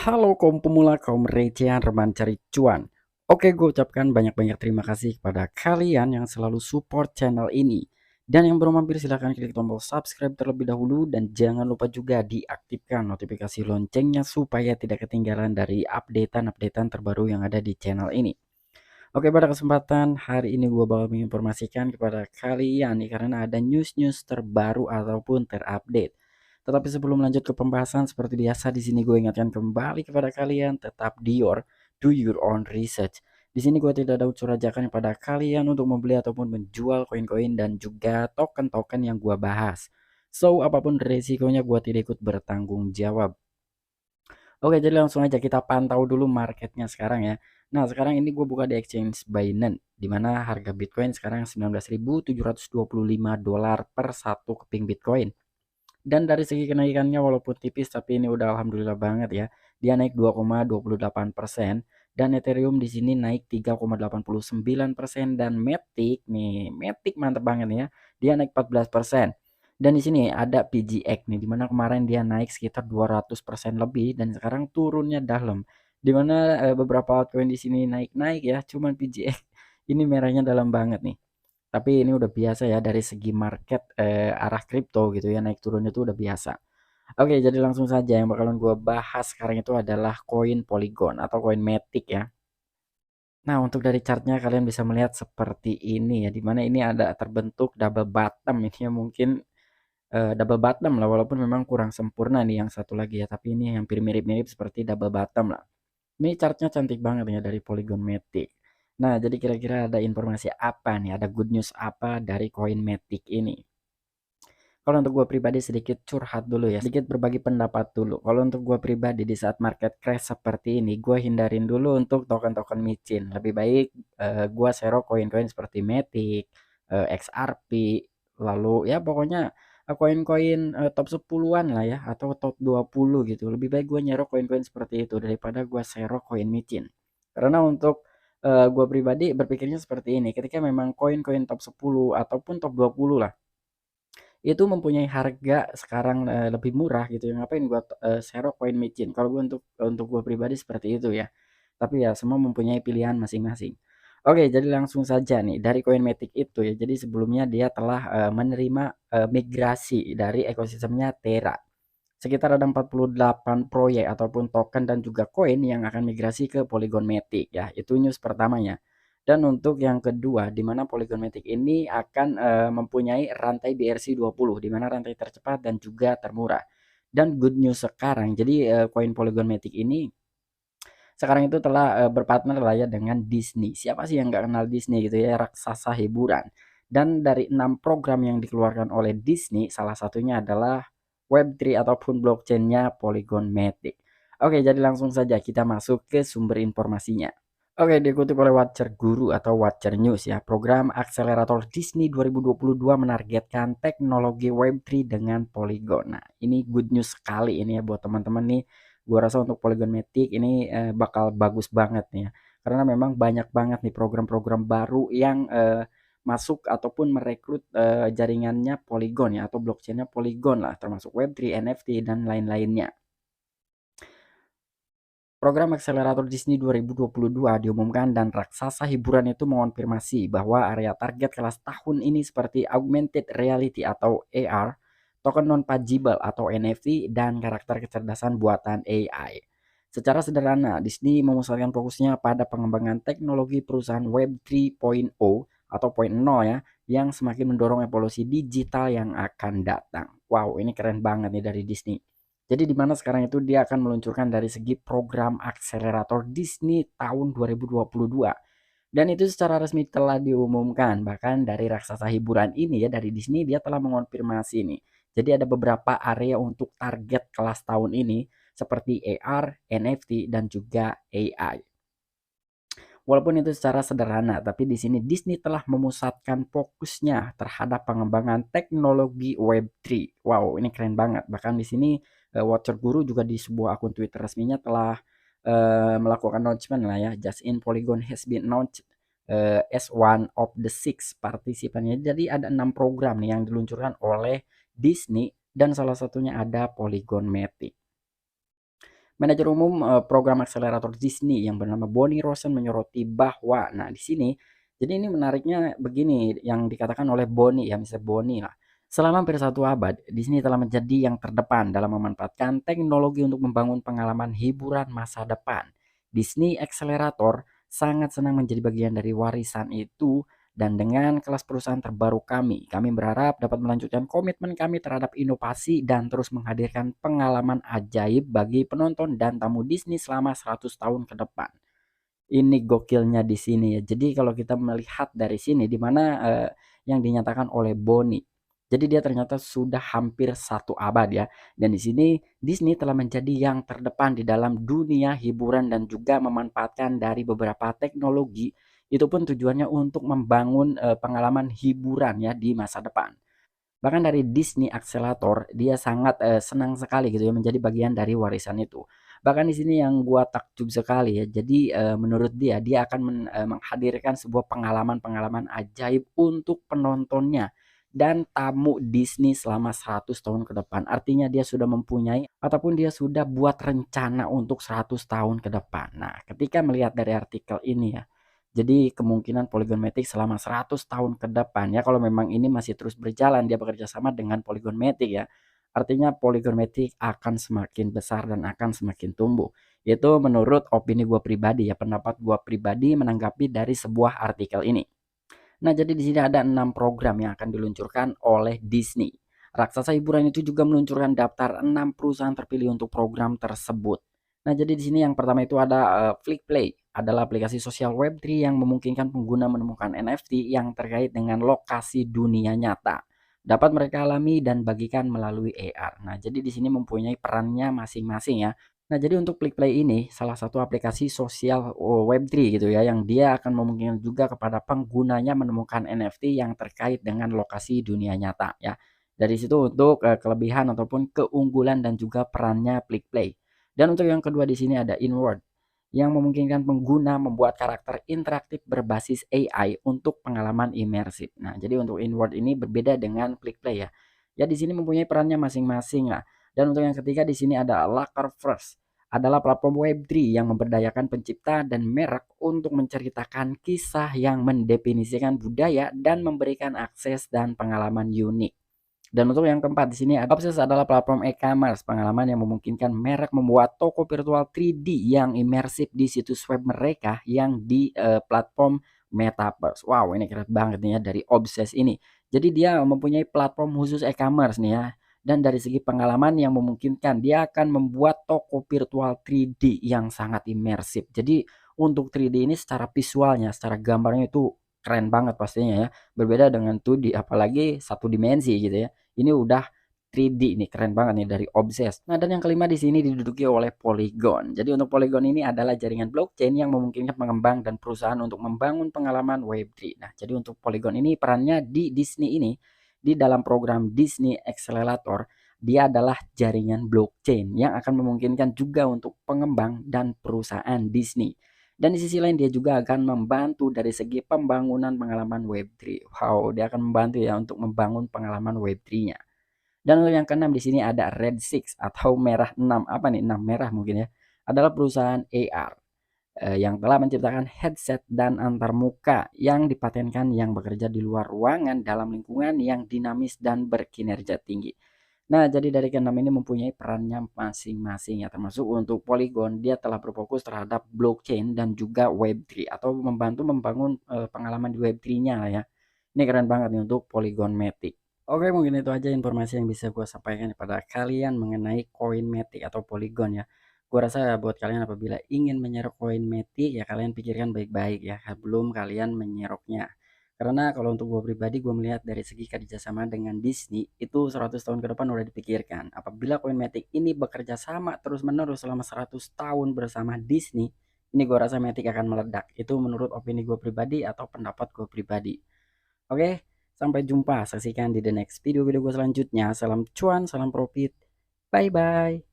Halo kaum pemula, kaum recehan, reman cari cuan. Oke, gue ucapkan banyak-banyak terima kasih kepada kalian yang selalu support channel ini. Dan yang belum mampir silahkan klik tombol subscribe terlebih dahulu. Dan jangan lupa juga diaktifkan notifikasi loncengnya supaya tidak ketinggalan dari updatean-updatean terbaru yang ada di channel ini. Oke, pada kesempatan hari ini gue bakal menginformasikan kepada kalian nih karena ada news-news terbaru ataupun terupdate. Tetapi sebelum lanjut ke pembahasan seperti biasa di sini gue ingatkan kembali kepada kalian tetap do your own research. Di sini gue tidak ada unsur ajakan kepada kalian untuk membeli ataupun menjual koin-koin dan juga token-token yang gue bahas. So, apapun resikonya gue tidak ikut bertanggung jawab. Oke, jadi langsung aja kita pantau dulu marketnya sekarang ya. Nah, sekarang ini gue buka di exchange Binance, di mana harga Bitcoin sekarang 19.725 dolar per satu keping Bitcoin. Dan dari segi kenaikannya walaupun tipis tapi ini udah alhamdulillah banget ya. Dia naik 2,28% dan Ethereum di sini naik 3,89% dan Matic nih, Matic mantep banget nih ya. Dia naik 14%. Dan di sini ada PGX nih, dimana kemarin dia naik sekitar 200% lebih dan sekarang turunnya dalam. Dimana beberapa altcoin di sini naik-naik ya, cuman PGX ini merahnya dalam banget nih. Tapi ini udah biasa ya dari segi market arah kripto gitu ya, naik turunnya itu udah biasa. Oke, jadi langsung saja yang bakalan gue bahas sekarang itu adalah koin Polygon atau koin Matic ya. Nah, untuk dari chartnya kalian bisa melihat seperti ini ya, dimana ini ada terbentuk double bottom ini ya mungkin double bottom lah walaupun memang kurang sempurna nih yang satu lagi ya, tapi ini hampir mirip-mirip seperti double bottom lah. Ini chartnya cantik banget ya dari Polygon Matic. Nah, jadi kira-kira ada informasi apa nih, ada good news apa dari koin Matic ini? Kalau untuk gue pribadi sedikit curhat dulu ya, sedikit berbagi pendapat dulu. Kalau untuk gue pribadi di saat market crash seperti ini, gue hindarin dulu untuk token-token micin. Lebih baik gue sero koin-koin seperti Matic, XRP, lalu ya pokoknya koin-koin top 10-an lah ya atau top 20 gitu. Lebih baik gue nyero koin-koin seperti itu daripada gue sero koin micin. Karena untuk gue pribadi berpikirnya seperti ini, ketika memang koin-koin top 10 ataupun top 20 lah itu mempunyai harga sekarang lebih murah gitu ya ngapain gua sero koin micin kalau gua untuk gua pribadi seperti itu ya, tapi ya semua mempunyai pilihan masing-masing. Oke, jadi langsung saja nih dari koin Matic itu ya, jadi sebelumnya dia telah menerima migrasi dari ekosistemnya Terra. Sekitar ada 48 proyek ataupun token dan juga koin yang akan migrasi ke Polygon Matic ya. Itu news pertamanya. Dan untuk yang kedua, di mana Polygon Matic ini akan mempunyai rantai BRC20, di mana rantai tercepat dan juga termurah. Dan good news sekarang, jadi koin Polygon Matic ini sekarang itu telah berpartner lah ya dengan Disney. Siapa sih yang nggak kenal Disney gitu ya, raksasa hiburan. Dan dari 6 program yang dikeluarkan oleh Disney, salah satunya adalah Web3 ataupun blockchainnya Polygon Matic. Oke, jadi langsung saja kita masuk ke sumber informasinya. Oke, dikutip oleh Watcher Guru atau Watcher News ya, program akselerator Disney 2022 menargetkan teknologi Web3 dengan Polygon. Nah, ini good news sekali ini ya buat teman-teman nih. Gua rasa untuk Polygon Matic ini bakal bagus banget nih ya. Karena memang banyak banget nih program-program baru yang masuk ataupun merekrut jaringannya Polygon ya atau blockchainnya Polygon lah, termasuk Web3, NFT dan lain-lainnya. Program akselerator Disney 2022 diumumkan dan raksasa hiburan itu mengonfirmasi bahwa area target kelas tahun ini seperti augmented reality atau AR, token non-fungible atau NFT, dan karakter kecerdasan buatan AI. Secara sederhana, Disney memusatkan fokusnya pada pengembangan teknologi perusahaan Web 3.0 atau 0.0 ya, yang semakin mendorong evolusi digital yang akan datang. Wow, ini keren banget nih dari Disney. Jadi di mana sekarang itu dia akan meluncurkan dari segi program akselerator Disney tahun 2022. Dan itu secara resmi telah diumumkan. Bahkan dari raksasa hiburan ini ya dari Disney dia telah mengonfirmasi nih. Jadi ada beberapa area untuk target kelas tahun ini seperti AR, NFT dan juga AI. Walaupun itu secara sederhana, tapi di sini Disney telah memusatkan fokusnya terhadap pengembangan teknologi Web3. Wow, ini keren banget. Bahkan di sini Watcher Guru juga di sebuah akun Twitter resminya telah melakukan announcement lah ya. Just in Polygon has been announced as one of the six partisipannya. Jadi ada 6 program nih yang diluncurkan oleh Disney dan salah satunya ada Polygon Matic. Manajer umum program akselerator Disney yang bernama Bonnie Rosen menyoroti bahwa, nah di sini, jadi ini menariknya begini yang dikatakan oleh Bonnie ya, Mister Bonnie lah. Selama hampir 1 abad, Disney telah menjadi yang terdepan dalam memanfaatkan teknologi untuk membangun pengalaman hiburan masa depan. Disney Accelerator sangat senang menjadi bagian dari warisan itu, dan dengan kelas perusahaan terbaru kami berharap dapat melanjutkan komitmen kami terhadap inovasi dan terus menghadirkan pengalaman ajaib bagi penonton dan tamu Disney selama 100 tahun ke depan. Ini gokilnya di sini ya. Jadi kalau kita melihat dari sini di mana, yang dinyatakan oleh Boni. Jadi dia ternyata sudah hampir 1 abad ya. Dan di sini Disney telah menjadi yang terdepan di dalam dunia hiburan dan juga memanfaatkan dari beberapa teknologi. Itu pun tujuannya untuk membangun, pengalaman hiburan ya di masa depan. Bahkan dari Disney Accelerator, dia sangat, senang sekali gitu ya menjadi bagian dari warisan itu. Bahkan di sini yang gua takjub sekali ya, jadi, menurut dia akan menghadirkan sebuah pengalaman-pengalaman ajaib untuk penontonnya dan tamu Disney selama 100 tahun ke depan. Artinya dia sudah mempunyai ataupun dia sudah buat rencana untuk 100 tahun ke depan. Nah, ketika melihat dari artikel ini ya, jadi kemungkinan Polygon Matic selama 100 tahun ke depan ya, kalau memang ini masih terus berjalan dia bekerja sama dengan Polygon Matic ya, artinya Polygon Matic akan semakin besar dan akan semakin tumbuh. Itu menurut opini gua pribadi ya, pendapat gua pribadi menanggapi dari sebuah artikel ini. Nah, jadi di sini ada 6 program yang akan diluncurkan oleh Disney. Raksasa hiburan itu juga meluncurkan daftar 6 perusahaan terpilih untuk program tersebut. Nah, jadi di sini yang pertama itu ada Flickplay, adalah aplikasi sosial Web3 yang memungkinkan pengguna menemukan NFT yang terkait dengan lokasi dunia nyata. Dapat mereka alami dan bagikan melalui AR. Nah, jadi di sini mempunyai perannya masing-masing ya. Nah, jadi untuk Flickplay ini salah satu aplikasi sosial Web3 gitu ya, yang dia akan memungkinkan juga kepada penggunanya menemukan NFT yang terkait dengan lokasi dunia nyata ya. Dari situ untuk kelebihan ataupun keunggulan dan juga perannya Flickplay. Dan untuk yang kedua di sini ada Inward yang memungkinkan pengguna membuat karakter interaktif berbasis AI untuk pengalaman imersif. Nah, jadi untuk Inward ini berbeda dengan Flickplay ya. Ya di sini mempunyai perannya masing-masing lah. Dan untuk yang ketiga di sini ada Looker First, adalah platform Web3 yang memberdayakan pencipta dan merek untuk menceritakan kisah yang mendefinisikan budaya dan memberikan akses dan pengalaman unik. Dan untuk yang keempat di sini ada Obses, adalah platform e-commerce pengalaman yang memungkinkan merek membuat toko virtual 3D yang imersif di situs web mereka yang di platform Metaverse. Wow, ini keren banget nih ya dari Obses ini. Jadi dia mempunyai platform khusus e-commerce nih ya. Dan dari segi pengalaman yang memungkinkan dia akan membuat toko virtual 3D yang sangat imersif. Jadi untuk 3D ini secara visualnya, secara gambarnya itu keren banget pastinya ya. Berbeda dengan 2D apalagi satu dimensi gitu ya. Ini udah 3D nih, keren banget nih dari Obses. Nah, dan yang kelima di sini diduduki oleh Polygon. Jadi untuk Polygon ini adalah jaringan blockchain yang memungkinkan pengembang dan perusahaan untuk membangun pengalaman Web3. Nah, jadi untuk Polygon ini perannya di Disney ini, di dalam program Disney Accelerator, dia adalah jaringan blockchain yang akan memungkinkan juga untuk pengembang dan perusahaan Disney. Dan di sisi lain dia juga akan membantu dari segi pembangunan pengalaman Web3. Wow, dia akan membantu ya untuk membangun pengalaman Web3-nya. Dan untuk yang keenam di sini ada Red Six atau Merah 6. Apa nih? 6 merah mungkin ya. Adalah perusahaan AR yang telah menciptakan headset dan antarmuka yang dipatenkan yang bekerja di luar ruangan dalam lingkungan yang dinamis dan berkinerja tinggi. Nah, jadi dari keenam ini mempunyai perannya masing-masing ya, termasuk untuk Polygon dia telah berfokus terhadap blockchain dan juga Web3 atau membantu membangun pengalaman di Web3-nya lah ya. Ini keren banget nih untuk Polygon Matic. Oke, mungkin itu aja informasi yang bisa gue sampaikan kepada kalian mengenai koin Matic atau Polygon ya. Gue rasa buat kalian apabila ingin menyerok koin Matic ya kalian pikirkan baik-baik ya sebelum kalian menyeroknya. Karena kalau untuk gue pribadi gue melihat dari segi kerjasama dengan Disney itu 100 tahun ke depan udah dipikirkan. Apabila koin Matic ini bekerja sama terus-menerus selama 100 tahun bersama Disney, ini gue rasa Matic akan meledak. Itu menurut opini gue pribadi atau pendapat gue pribadi. Oke, sampai jumpa. Saksikan di the next video-video gue selanjutnya. Salam cuan, salam profit. Bye-bye.